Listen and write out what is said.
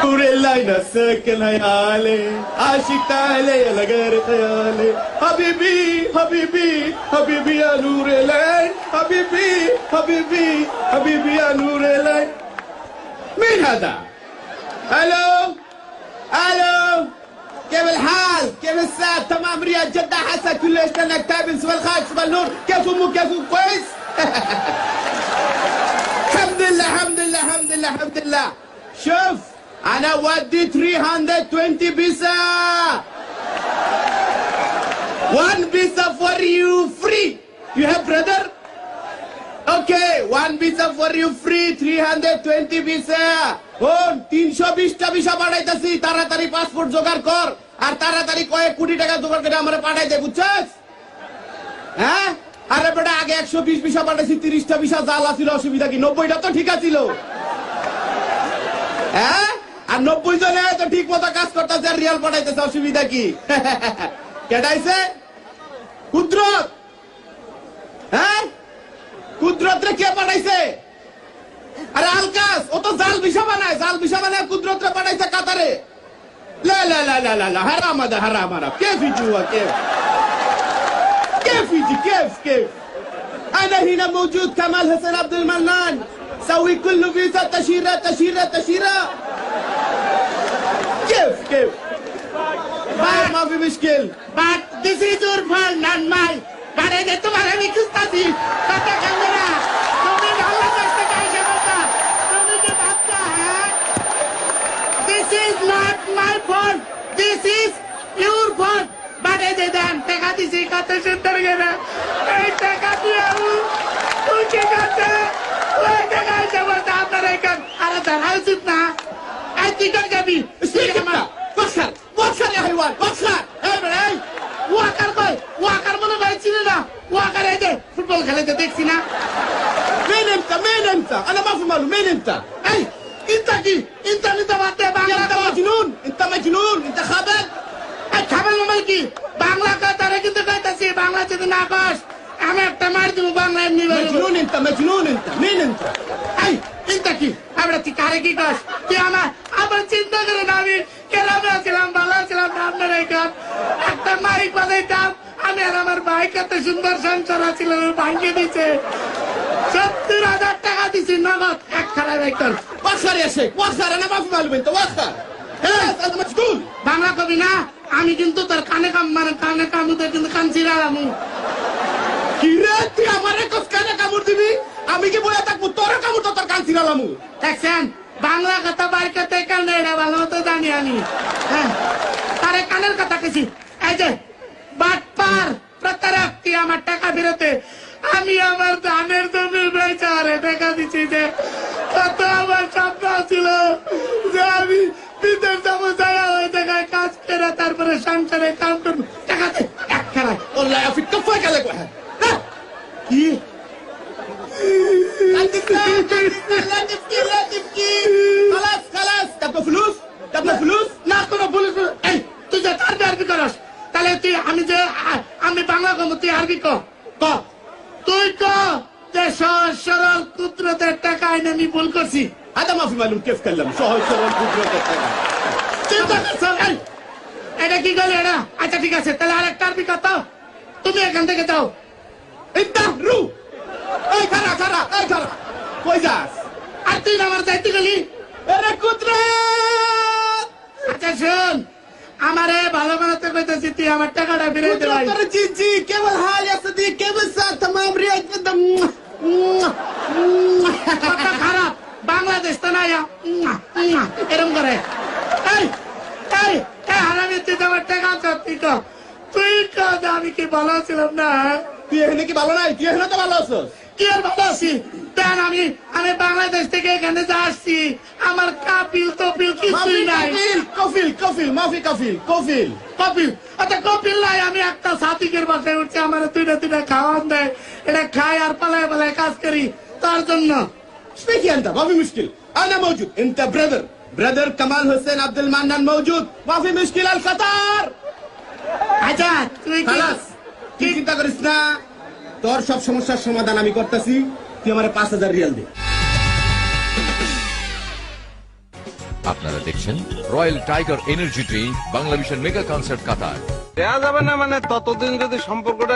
نور الليل ساكن هيالي عاشق تعالي يا لغير خيالي حبيبي حبيبي حبيبي يا نور الليل حبيبي حبيبي حبيبي يا نور الليل. مين هذا؟ الو الو، كيف الحال؟ كيف الساعة؟ تمام رياض جدة حسن كل ايش لانك تابن سوى الخارج سوى النور. كيف امك؟ كيف كويس؟ الحمد لله الحمد لله الحمد لله الحمد لله. شوف انا ودي 320 بيسا. 1 بيسا for you free. You have brother? Okay, 1 visa for you free, 320 visa. Oh, 320 visa পাঠাইতাছি, তাড়াতাড়ি passport জোগাড় কর আর তাড়াতাড়ি কয়েক কোটি টাকা জোগাড় করে আমারে পাঠাই দে, বুঝছস? হ্যাঁ? আরে বেটা আগে 120 ভিসা পাঠাইছি, 30টা ভিসা জাল ছিল, অসুবিধা কি? 90টা তো ঠিক আছিল। হ্যাঁ? আর 90 জনে তো ঠিক মতো কাজ করতেছে আর রিয়াল পাঠাইতেছে, অসুবিধা কি? কেটাইছে? কুদরত। হ্যাঁ? কুদরত রে কে পাঠাইছে? আরে আলকাস, ও তো জাল ভিসা বানায়, জাল ভিসা বানায় কুদরত রে পাঠাইছে কাতারে। লা লা লা লা লা লা, হারাম আদা হারাম হারাম। كيف يجي هو كيف؟ كيف يجي كيف؟ أنا هنا موجود كمال حسين عبد المنان، سوي كل فيزا تشيرة تشيرة تشيرة. كيف؟ ما في مشكل. But this is your fault, not mine. But I তোমার আমি খুঁজতাছি কথা কান্দে না তুমি আল্লাহ কাছে কাইসা কথা তুমি কি ভাবতা হ্যাঁ This is not my fault, this is your fault. But I didn't টাকা দিছি কত সুন্দর গেরা এই টাকা দিয়ে তুই কি করতে ওই টাকা এসে বলতে আপনার এখন আরে দাঁড়া উচিত না এই তুই কর যাবি وخر يا حيوان وخر. এই ওয়াকার কই ওয়াকার মনে পাইছি না ওয়াকার এই যে ফুটবল খেলাতে দেখছি না مين انت؟ انا ما في ماله. مين انت؟ এই انت বাতে বাংলা انت مجنون انت خبل. এই খাবার মানে কি বাংলা কথারে কিন্তু কইতাছি বাংলা যদি না কস আমি একটা মার দিব বাংলা এমনি مجنون انت مين انت؟ এই চিন্তা কি আমরা কি কারে কি কস তুই আবার চিন্তা করে না আমি কেরামে ছিলাম ভালো ছিলাম আপনার এখন একটা মাইক বাজাইতাম আমি আর আমার ভাই কত সুন্দর সংসার ছিল ভাঙিয়ে দিছে 70,000 টাকা দিছি নগদ এক খারাপ একজন وخر يا شيخ وخر. انا ما في ماله انت وخر. انت مجنون. বাংলা কবি না আমি কিন্তু তোর কানে কামুতে কিন্তু কান ছিড়ালাম কি রে তুই আমারে কানে কামড় দিবি? আমি কি বলে থাকবো তোর কামড় তো তোর কান ছিড়ালামু? দেখছেন বাংলা কথা বাইর করতে কানে এটা ভালো মতো জানি আমি হ্যাঁ তারে কানের কথা কেছি এই যে বাটপার প্রতারক তুই আমার টাকা ফেরতে আমি আমার ধানের জমি বেচারে টাকা দিচ্ছি যে কত আমার স্বপ্ন ছিল যে আমি বিদেশ যাবো যারা ওই জায়গায় কাজ করে তারপরে সংসারে কাম করবো টাকা দে এক খেলায় والله في كفاك عليك واحد. কি لا تبكي خلاص. تبقى فلوس না কোনো পুলিশ এই তুই যে তার আরবি করস তাহলে তুই আমি বাংলা কম তুই আরবি ক তুই ক যে সহজ সরল কুদরতের টাকা আইনে আমি ভুল করছি هذا ما في ماله. كيف كلم سهل قدرتك. চিন্তা করছ এই এটা কি গেল এটা আচ্ছা ঠিক আছে তাহলে আরেকটা আরবি কত তুমি এখান থেকে যাও انت رو. اي كرا كويس. আর তুই আমার যাইতে গেলি انا قدرت. আচ্ছা শোন আমারে ভালো বানাতে কইতেছি তুই আমার টাকাটা ফিরে দে ভাই قدرت جي كيف الحال يا صديق؟ كيف الساعة؟ تمام رياض جدا. কথা খারাপ বাংলাদেশ তো না এরম করে এই হারামি তুই আমার টাকা সত্যি ক তুই কাজ আমি কি ভালো ছিলাম না তুই এখানে কি ভালো নাই? তুই এখানে তো ভালো আছিস। কি আর ভালো আছি দেন আমি বাংলাদেশ থেকে এখানে যা আসছি আমার কাপিল কিছুই নাই কফিল মাফি কফিল আচ্ছা কপিল নাই আমি একটা সাথীকের বাসায় উঠছি আমার দুইটা খাওয়ান দেয় এটা খাই আর পালায় কাজ করি তার জন্য ايش انت؟ ما في مشكلة. انا موجود. انت برادر كمال حسين عبد المنان موجود. ما في مشكلة. القطار আচ্ছা তুই خلاص. তুই চিন্তা করিস না, তোর সব সমস্যার সমাধান আমি করতেছি। তুই আমার 5,000 রিয়াল দে। আপনারা দেখছেন রয়্যাল টাইগার এনার্জি ড্রিঙ্ক বাংলাদেশের মেগা কনসার্ট কাতার। দেয়া যাবে না মানে ততদিন যদি সম্পর্কটা